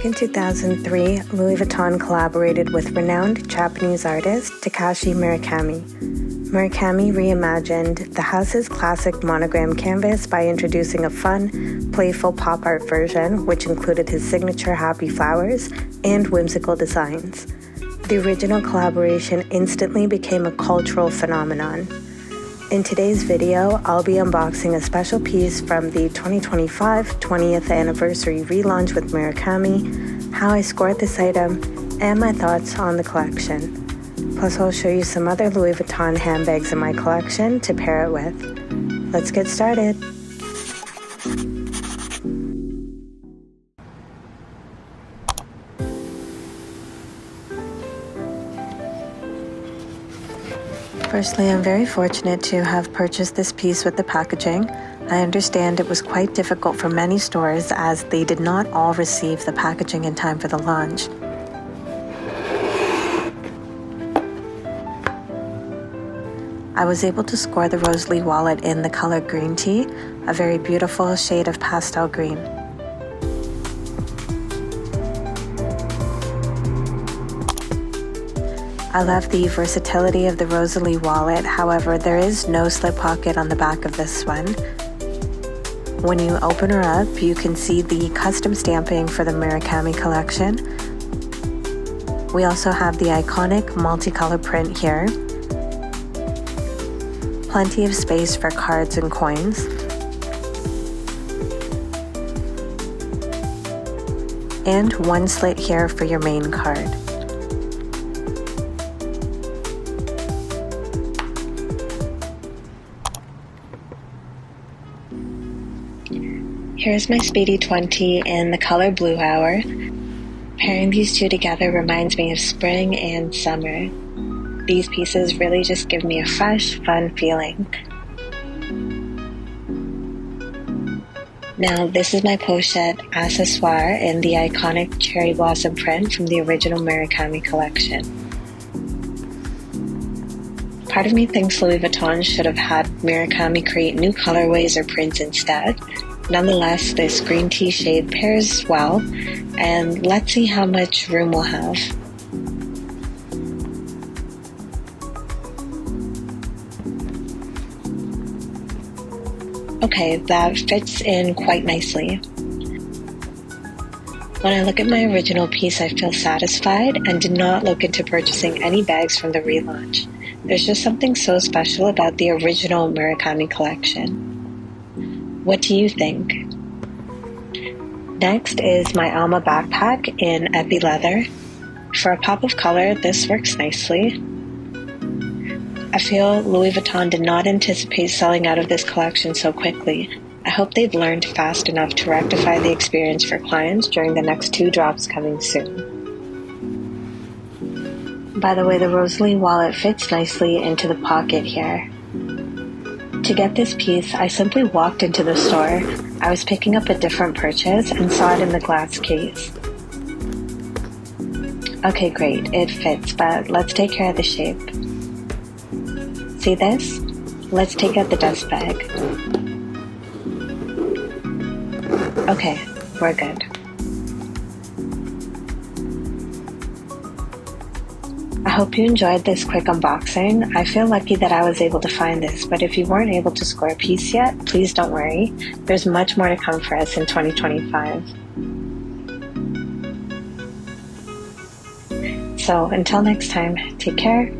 Back in 2003, Louis Vuitton collaborated with renowned Japanese artist Takashi Murakami. Murakami reimagined the house's classic monogram canvas by introducing a fun, playful pop art version, which included his signature happy flowers and whimsical designs. The original collaboration instantly became a cultural phenomenon. In today's video, I'll be unboxing a special piece from the 2025 20th anniversary relaunch with Murakami, how I scored this item, and my thoughts on the collection. Plus, I'll show you some other Louis Vuitton handbags in my collection to pair it with. Let's get started. Firstly, I'm very fortunate to have purchased this piece with the packaging. I understand it was quite difficult for many stores as they did not all receive the packaging in time for the launch. I was able to score the Rosalie wallet in the color green tea, a very beautiful shade of pastel green. I love the versatility of the Rosalie wallet, however, there is no slip pocket on the back of this one. When you open her up, you can see the custom stamping for the Murakami collection. We also have the iconic multicolor print here. Plenty of space for cards and coins. And one slit here for your main card. Here's my Speedy 20 in the color Blue Hour. Pairing these two together reminds me of spring and summer. These pieces really just give me a fresh, fun feeling. Now, this is my Pochette Accessoire in the iconic Cherry Blossom print from the original Murakami collection. Part of me thinks Louis Vuitton should have had Murakami create new colorways or prints instead. Nonetheless, this green tea shade pairs well, and let's see how much room we'll have. Okay, that fits in quite nicely. When I look at my original piece, I feel satisfied and did not look into purchasing any bags from the relaunch. There's just something so special about the original Murakami collection. What do you think? Next is my Alma Backpack in Epi Leather. For a pop of color, this works nicely. I feel Louis Vuitton did not anticipate selling out of this collection so quickly. I hope they've learned fast enough to rectify the experience for clients during the next 2 drops coming soon. By the way, the Rosalie wallet fits nicely into the pocket here. To get this piece, I simply walked into the store. I was picking up a different purchase and saw it in the glass case. Okay, great, it fits, but let's take care of the shape. See this? Let's take out the dust bag. Okay, we're good. I hope you enjoyed this quick unboxing. I feel lucky that I was able to find this, but if you weren't able to score a piece yet, please don't worry. There's much more to come for us in 2025. So until next time, take care.